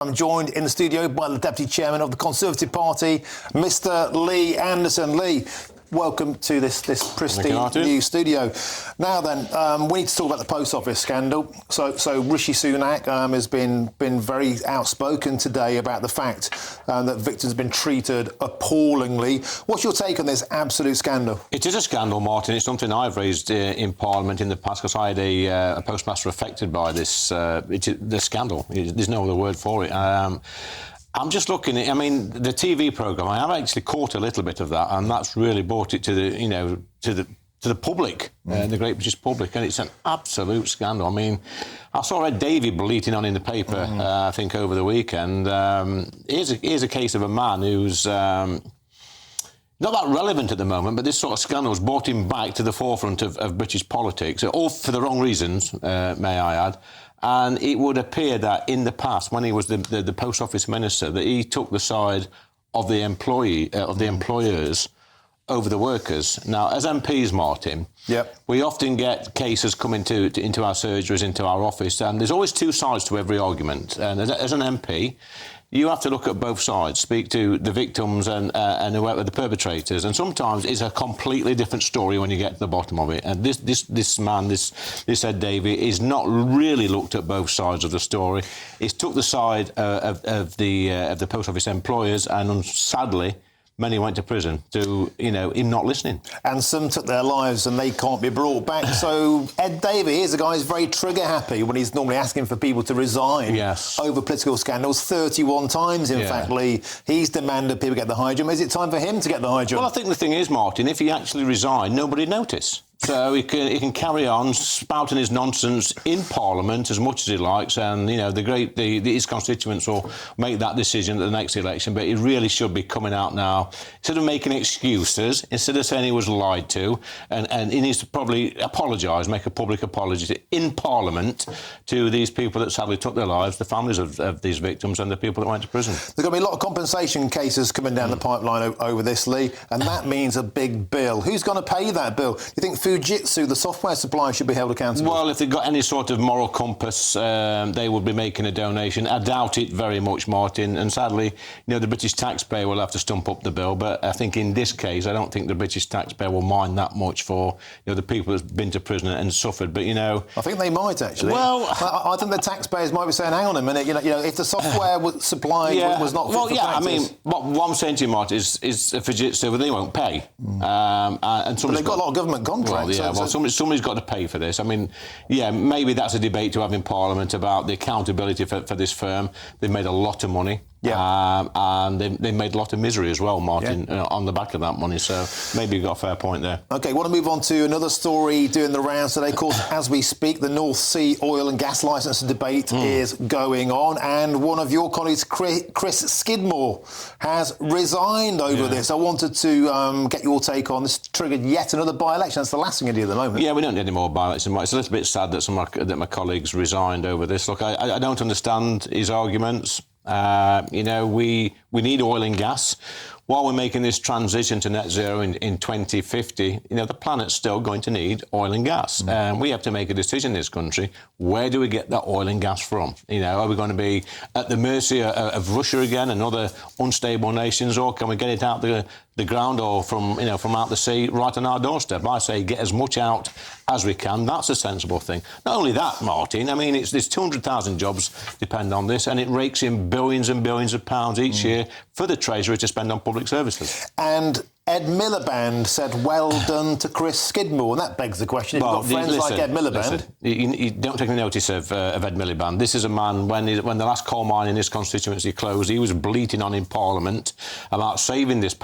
I'm joined in the studio by the Deputy Chairman of the Conservative Party, Mr. Lee Anderson. Lee, welcome to this pristine new studio. Now then, we need to talk about the post office scandal. So Rishi Sunak has been very outspoken today about the fact that victims have been treated appallingly. What's your take on this absolute scandal? It is a scandal, Martin. It's something I've raised in Parliament in the past because I had a postmaster affected by this the scandal. There's no other word for it. I'm just looking at, the TV programme, I have actually caught a little bit of that, and that's really brought it to the public, the great British public, and it's an absolute scandal. I saw Ed Davey bleating on in the paper, I think, over the weekend. Here's a case of a man who's not that relevant at the moment, but this sort of scandal has brought him back to the forefront of British politics, all for the wrong reasons, may I add. And it would appear that in the past, when he was the Post Office Minister, that he took the side of the employers over the workers. Now, as MPs, Martin, we often get cases coming into our surgeries, into our office, and there's always two sides to every argument. And as an MP, you have to look at both sides, speak to the victims and the perpetrators, and sometimes it's a completely different story when you get to the bottom of it. And this man, this Ed Davey, is not really looked at both sides of the story. He's took the side of the post office employers, and sadly, many went to prison to, him not listening. And some took their lives and they can't be brought back. So Ed Davey is a guy who's very trigger-happy when he's normally asking for people to resign over political scandals. 31 times, in fact, Lee. He's demanded people get the high jump. Is it time for him to get the high jump? Well, I think the thing is, Martin, if he actually resigned, nobody'd notice. So he can carry on spouting his nonsense in Parliament as much as he likes, and his constituents will make that decision at the next election. But he really should be coming out now, instead of making excuses, instead of saying he was lied to, and he needs to probably apologise, make a public apology in Parliament to these people that sadly took their lives, the families of these victims, and the people that went to prison. There's going to be a lot of compensation cases coming down the pipeline over this, Lee, and that means a big bill. Who's going to pay that bill? You think Fujitsu, the software supplier, should be held accountable? Well, if they've got any sort of moral compass, they would be making a donation. I doubt it very much, Martin, and sadly, the British taxpayer will have to stump up the bill, but I think in this case, I don't think the British taxpayer will mind that much for, the people that's been to prison and suffered, but, I think they might, actually. Well, I think the taxpayers might be saying, hang on a minute, if the software supplied was not fit for practice. What I'm saying to you, Martin, is Fujitsu, they won't pay. And but they've got a lot of government contracts. Somebody's got to pay for this. Maybe that's a debate to have in Parliament about the accountability for this firm. They've made a lot of money. And they made a lot of misery as well, Martin, on the back of that money. So maybe you've got a fair point there. OK, I want to move on to another story doing the rounds today. Of course, as we speak, the North Sea oil and gas licence debate is going on. And one of your colleagues, Chris Skidmore, has resigned over this. I wanted to get your take on this. Triggered yet another by-election. That's the last thing I do at the moment. Yeah, we don't need any more by-elections. It's a little bit sad that my colleagues resigned over this. Look, I don't understand his arguments. We need oil and gas. While we're making this transition to net zero in 2050, the planet's still going to need oil and gas. And we have to make a decision in this country. Where do we get that oil and gas from? Are we going to be at the mercy of Russia again and other unstable nations, or can we get it out the ground or from out the sea right on our doorstep? I say get as much out as we can. That's a sensible thing. Not only that, Martin, there's 200,000 jobs depend on this, and it rakes in billions and billions of pounds each year for the Treasury to spend on public services. And Ed Miliband said, well done to Chris Skidmore. And that begs the question, if you've got friends like Ed Miliband... You don't take any notice of Ed Miliband. This is a man, when the last coal mine in his constituency closed, he was bleating on in Parliament about saving this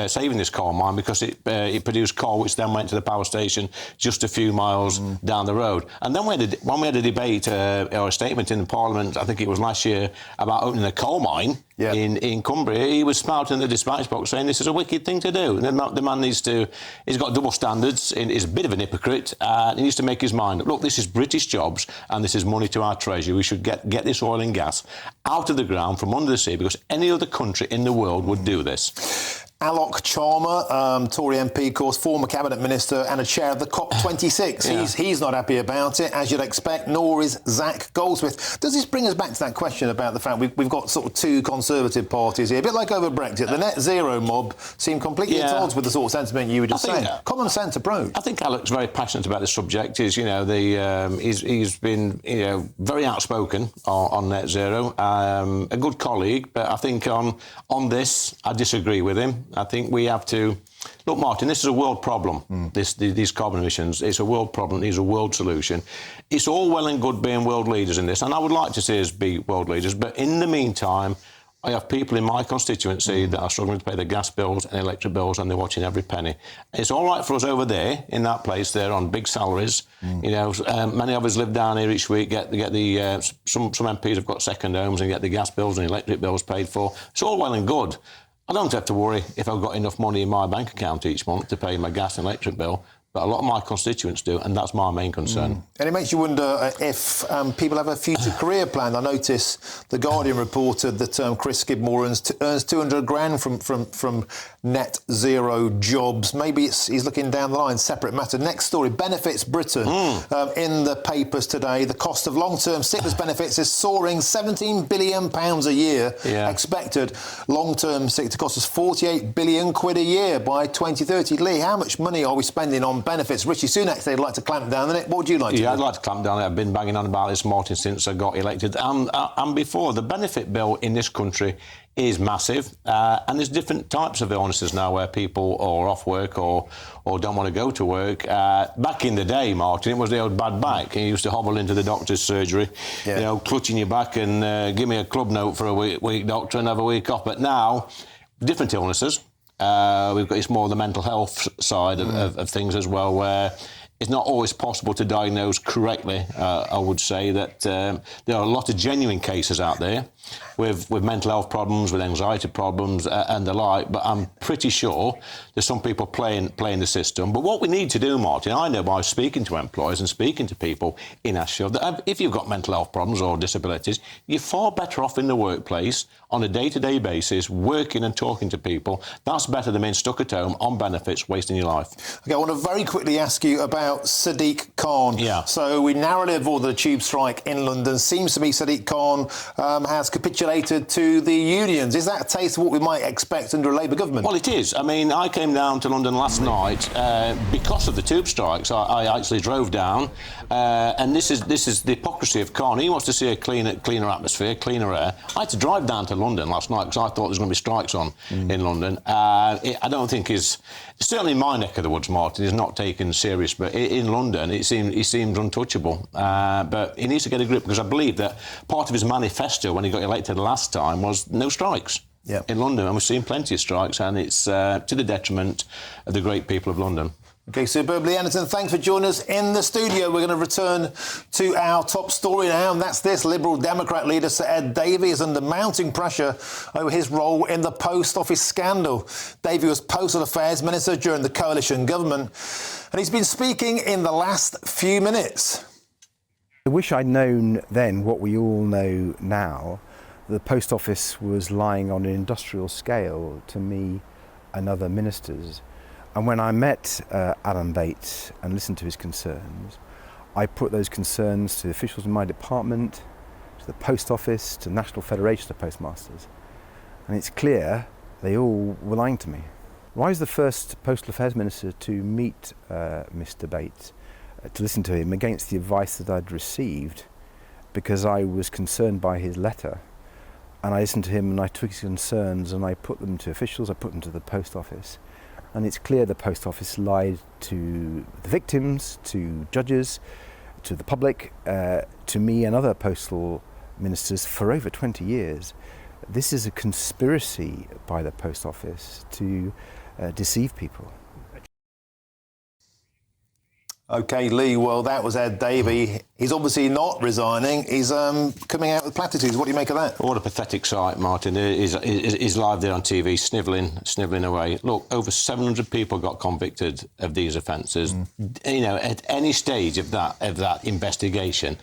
saving this coal mine because it produced coal, which then went to the power station just a few miles down the road. And then when we had a debate or a statement in the Parliament, I think it was last year, about opening a coal mine in Cumbria, he was spouting the dispatch box saying this is a wicked thing to do. The man he's got double standards, he's a bit of an hypocrite, and he needs to make his mind up. Look, this is British jobs and this is money to our treasury. We should get this oil and gas out of the ground from under the sea because any other country in the world would do this. Alok Sharma, Tory MP, of course, former cabinet minister and a chair of the COP26. Yeah. He's not happy about it, as you'd expect, nor is Zach Goldsmith. Does this bring us back to that question about the fact we've got sort of two Conservative parties here, a bit like over Brexit? The net zero mob seem completely at odds with the sort of sentiment you were just saying. Common sense approach. I think Alok's very passionate about the subject. He's been very outspoken on net zero. A good colleague, but I think on this I disagree with him. I think we have to look, Martin. This is a world problem. These carbon emissions. It's a world problem. It's a world solution. It's all well and good being world leaders in this, and I would like to see us be world leaders. But in the meantime, I have people in my constituency that are struggling to pay their gas bills and electric bills, and they're watching every penny. It's all right for us over there, in that place there, on big salaries. Many of us live down here each week, get the some MPs have got second homes and get the gas bills and electric bills paid for. It's all well and good. I don't have to worry if I've got enough money in my bank account each month to pay my gas and electric bill. But a lot of my constituents do, and that's my main concern. And it makes you wonder if people have a future career plan. I notice The Guardian reported that Chris Skidmore earns 200 grand from net zero jobs. Maybe he's looking down the line. Separate matter. Next story, Benefits Britain. In the papers today, the cost of long-term sickness benefits is soaring. £17 billion a year expected. Long-term sick to cost us 48 billion quid a year by 2030. Lee, how much money are we spending on benefits? Richie Sunak said he'd like to clamp down on it. What would you like to do? Yeah, I'd like to clamp down on it. I've been banging on about this, Martin, since I got elected. And before, the benefit bill in this country is massive. And there's different types of illnesses now where people are off work or don't want to go to work. Back in the day, Martin, it was the old bad back. You used to hobble into the doctor's surgery, clutching your back and give me a club note for a week, doctor, and have a week off. But now, different illnesses. It's more the mental health side of things as well, where it's not always possible to diagnose correctly. I would say that there are a lot of genuine cases out there with mental health problems, with anxiety problems and the like, but I'm pretty sure there's some people playing the system. But what we need to do, Martin, I know by speaking to employers and speaking to people in Ashfield, that if you've got mental health problems or disabilities, you're far better off in the workplace on a day-to-day basis, working and talking to people. That's better than being stuck at home on benefits, wasting your life. OK, I want to very quickly ask you about Sadiq Khan. Yeah. So we narrowly avoided the tube strike in London. Seems to me Sadiq Khan has capitulated to the unions. Is that a taste of what we might expect under a Labour government? Well, it is. I mean, I came down to London last night because of the tube strikes. I actually drove down, and this is the hypocrisy of Khan. He wants to see a cleaner atmosphere, cleaner air. I had to drive down to London last night because I thought there was going to be strikes on in London. I don't think certainly in my neck of the woods, Martin, is not taken serious, but in London he seems untouchable. But he needs to get a grip, because I believe that part of his manifesto when he got elected last time was no strikes in London, and we've seen plenty of strikes, and it's to the detriment of the great people of London. OK, superb. Lee Anderson, thanks for joining us in the studio. We're going to return to our top story now, and that's this. Liberal Democrat leader Sir Ed Davey is under mounting pressure over his role in the Post Office scandal. Davey was Postal Affairs Minister during the coalition government, and he's been speaking in the last few minutes. I wish I'd known then what we all know now. The Post Office was lying on an industrial scale to me and other ministers. And when I met Alan Bates and listened to his concerns, I put those concerns to the officials in my department, to the Post Office, to the National Federation of Postmasters. And it's clear they all were lying to me. Well, I was the first Postal Affairs Minister to meet Mr. Bates, to listen to him against the advice that I'd received, because I was concerned by his letter. And I listened to him and I took his concerns and I put them to officials, I put them to the Post Office. And it's clear the Post Office lied to the victims, to judges, to the public, to me and other postal ministers for over 20 years. This is a conspiracy by the Post Office to deceive people. OK, Lee, well, that was Ed Davey. He's obviously not resigning. He's coming out with platitudes. What do you make of that? What a pathetic sight, Martin. He's live there on TV, snivelling away. Look, over 700 people got convicted of these offences. At any stage of that investigation,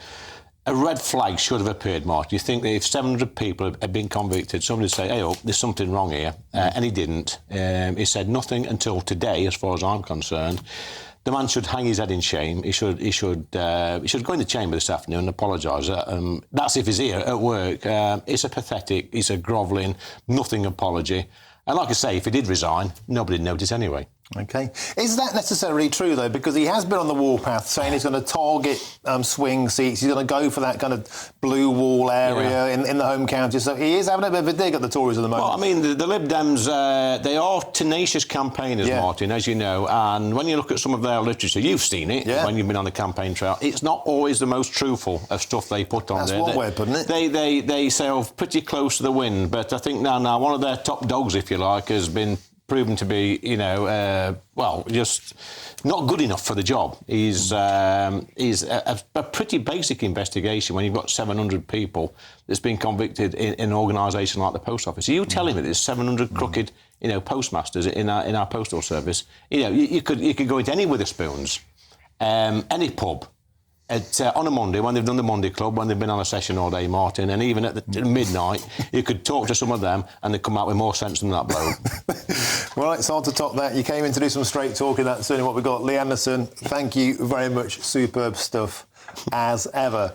a red flag should have appeared, Martin. You think that if 700 people had been convicted, somebody would say, hey, oh, there's something wrong here, and he didn't. He said nothing until today, as far as I'm concerned. The man should hang his head in shame. He should go in the chamber this afternoon and apologise. That's if he's here at work. It's a pathetic, it's a grovelling, nothing apology. And like I say, if he did resign, nobody'd notice anyway. OK. Is that necessarily true, though? Because he has been on the warpath saying he's going to target swing seats. He's going to go for that kind of blue wall area in the home county. So he is having a bit of a dig at the Tories at the moment. Well, I mean, the Lib Dems, they are tenacious campaigners, Martin, as you know. And when you look at some of their literature, you've seen it when you've been on the campaign trail, it's not always the most truthful of stuff they put on there. That's one way of putting it. They sail pretty close to the wind. But I think now one of their top dogs, if you like, has been proven to be, just not good enough for the job. He's a pretty basic investigation when you've got 700 people that's been convicted in an organisation like the Post Office. Are you telling me there's 700 crooked, postmasters in our postal service? You could go into any Witherspoons, any pub. On a Monday, when they've done the Monday Club, when they've been on a session all day, Martin, and even at midnight, you could talk to some of them and they'd come out with more sense than that bloke. Well, it's hard to top that. You came in to do some straight talking. That's certainly what we got. Lee Anderson, thank you very much. Superb stuff, as ever.